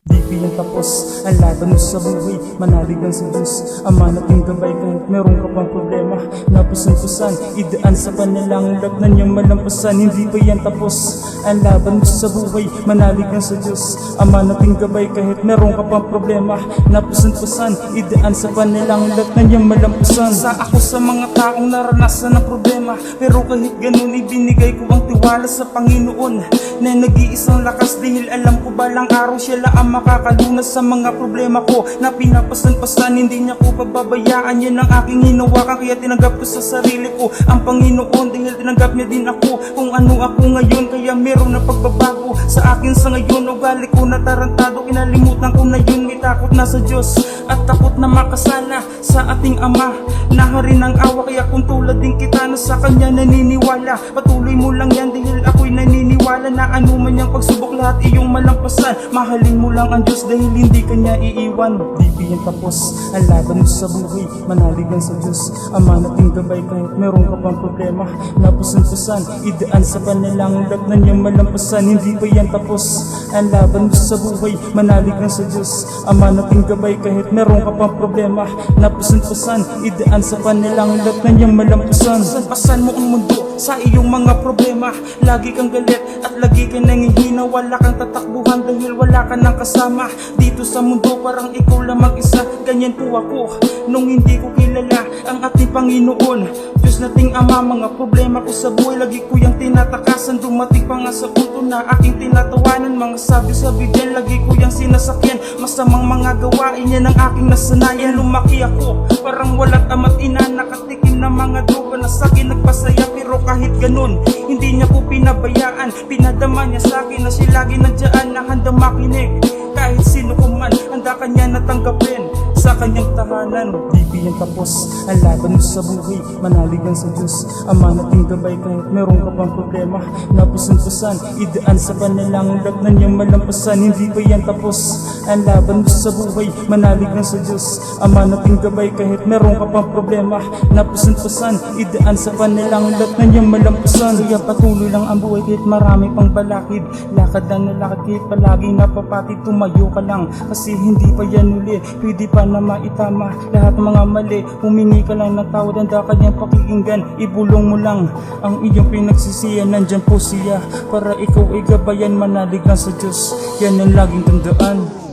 Di pa yan tapos ang laban mo sa buhay, manalig lang sa Diyos. Ama nating gabay kahit meron ka pang problema, napusan-pusan, idaan sa panilang lag na niyang malampasan. Hindi pa yan tapos ang laban mo sa buhay, manalig lang sa Diyos. Ama nating gabay kahit meron ka pang problema, napusan-pusan, idaan sa panilang lag na niyang malampasan. Sa ako sa mga taong naranasan ng problema, pero kahit ganun ibinigay ko ang tiwala sa Panginoon na nag-iisang lakas, dahil alam ko balang araw siya lang ang makakalunas sa mga problema ko na pinapasan-pasan. Hindi niya ko pababayaan, yan ang aking hinawakan, kaya tinanggap ko sa sarili ko ang Panginoon, dahil tinanggap niya din ako kung ano ako ngayon. Kaya meron na pagbabago sa akin sa ngayon. Ugali ko na tarantado, kinalimutan ko na yun. May takot na sa Diyos at takot na makasala sa ating Ama. Naharin ang awa, kaya kung tulad din kita na sa Kanya naniniwala, patuloy mo lang yan dahil ako'y naniniwala na ano man yung pagsubok lahat iyong malampasan. Mahalin mo lang ang Diyos dahil hindi Kanya iiwan. Di pa yan tapos ang laban mo sa buhay, manalig lang sa Diyos. Ama nating gabay kahit meron ka pang problema, napusan-pusan, idaan sa panilang lag na niyang malampasan. Hindi pa yan tapos ang laban mo sa buhay, manalig lang sa Diyos. Ama nating gabay kahit meron ka pang problema, napusan-pusan, idaan sa panilang lag na niyang malampasan. Pasan mo ang mundo sa iyong mga problema, lagi kang galit at lagi kang nangihina. Wala kang tatakbuhan dahil wala ka ng kasama dito sa mundo, parang ikaw lang mag-isa. Ganyan po ako nung hindi ko kilala ang ating Panginoon. Diyos nating Ama, mga problema ko sa buhay lagi ko yung tinatakasan. Dumating pa nga sa punto na aking tinatawanan, mga sabi-sabi din lagi ko yung sinasakyan. Masamang mga gawain yan ang aking nasanayan. Lumaki ako parang wala't ama't ina, nakatikim na mga droga na sa'kin nagpasaya. Pero kahit ganun, hindi niya ko pinabayaan. Pinadama niya sa'kin na siya lagi nandiyan na handang makinig. Kahit sino ko man, handa Kanya natanggapin sa Kanyang tahanan. Di pa yan tapos ang laban mo sa buhay, manalig lang sa Diyos. Ama nating gabay kahit meron ka pang problema, napusan-pusan, idaan sa panilang lag na niyang malampasan. Hindi pa yan tapos ang laban mo sa buhay, manalig lang sa Diyos. Ama nating gabay kahit meron ka pang problema, napusan-pusan, idaan sa panilang lag na niyang malampasan. Kaya patuloy lang ang buhay kahit marami pang balakid, lakad lang na lakad kahit palaging napapatid. Tumayo ka lang kasi hindi pa yan uli, pwede pa na maitama lahat mga mali. Humingi ka lang ng tawad, handa ka niyang pakikinggan. Ibulong mo lang ang iyong pinagsisiyan, nandyan po siya para ikaw ay gabayan. Manalig lang sa Diyos, yan ang laging tandaan.